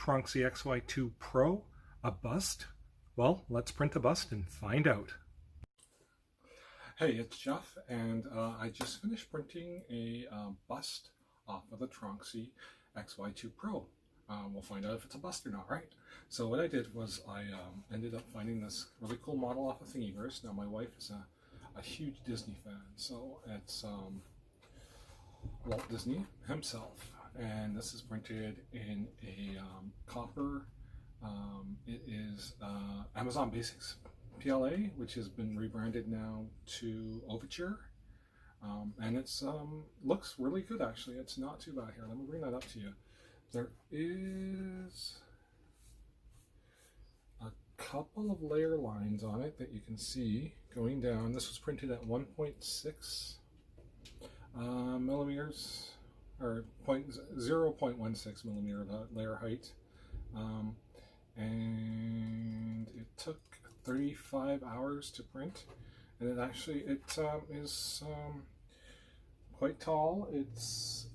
TRONXY XY-2 Pro a bust? Well, let's print a bust and find out. Hey, it's Jeff, and I just finished printing a bust off of the TRONXY XY-2 Pro. We'll find out if it's a bust or not, right? So what I did was I ended up finding this really cool model off of Thingiverse. Now my wife is a huge Disney fan, so it's Walt Disney himself, and this is printed in a copper. It is Amazon Basics PLA, which has been rebranded now to Overture, and it's looks really good actually. It's not too bad. Here, let me bring that up to you. There is a couple of layer lines on it that you can see going down. This was printed at 1.6 millimeters, or 0.16 millimeter layer height, and it took 35 hours to print, and it actually is quite tall. It's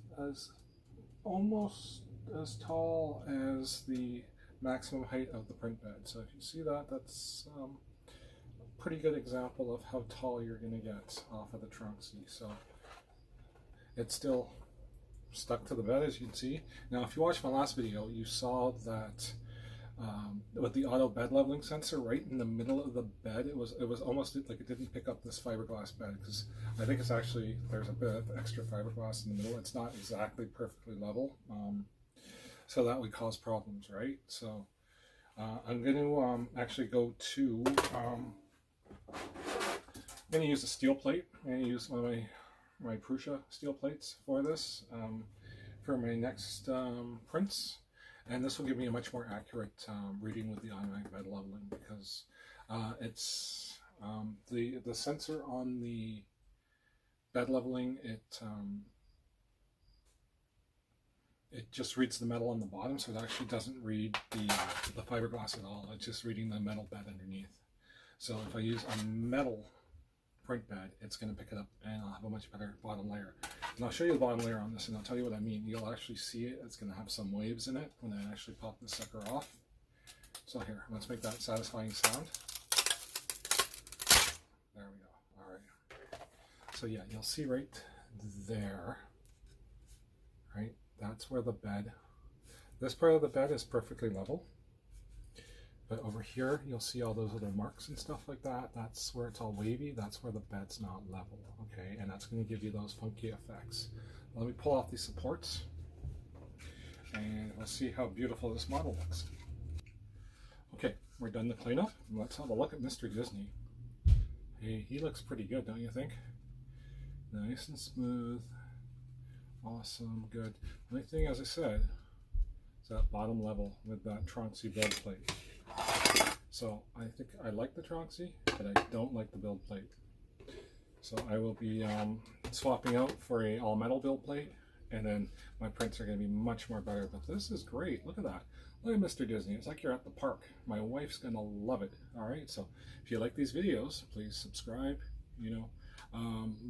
almost as tall as the maximum height of the print bed. So if you see that, that's a pretty good example of how tall you're going to get off of the TRONXY. So it's still stuck to the bed, as you can see. Now if you watched my last video, you saw that with the auto bed leveling sensor right in the middle of the bed, it was almost like it didn't pick up this fiberglass bed, because I think it's actually, there's a bit of extra fiberglass in the middle. It's not exactly perfectly level, so that would cause problems, right? So I'm going to actually go to I'm going to use a steel plate. I'm going to use one of my Prusa steel plates for this, for my next prints. And this will give me a much more accurate reading with the automatic bed leveling, because it's the sensor on the bed leveling, it just reads the metal on the bottom, so it actually doesn't read the fiberglass at all. It's just reading the metal bed underneath. So if I use a metal print bed, it's going to pick it up, and I'll have a much better bottom layer. And I'll show you the bottom layer on this, and I'll tell you what I mean. You'll actually see it. It's going to have some waves in it when I actually pop this sucker off. So here, let's make that satisfying sound. There we go. All right. So yeah, you'll see right there, right? That's where the bed, this part of the bed is perfectly level. But over here, you'll see all those little marks and stuff like that. That's where it's all wavy. That's where the bed's not level, okay? And that's going to give you those funky effects. Let me pull off these supports, and we'll see how beautiful this model looks. Okay, we're done the cleanup. Let's have a look at Mr. Disney. Hey, he looks pretty good, don't you think? Nice and smooth. Awesome, good. The only thing, as I said, is that bottom level with that TRONXY build plate. So I think I like the TRONXY, but I don't like the build plate. So I will be swapping out for a all metal build plate, and then my prints are going to be much more better. But this is great. Look at that. Look at Mr. Disney. It's like you're at the park. My wife's going to love it. All right. So if you like these videos, please subscribe.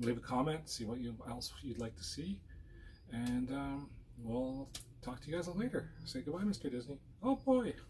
Leave a comment. See what else you'd like to see, and we'll talk to you guys later. Say goodbye, Mr. Disney. Oh boy.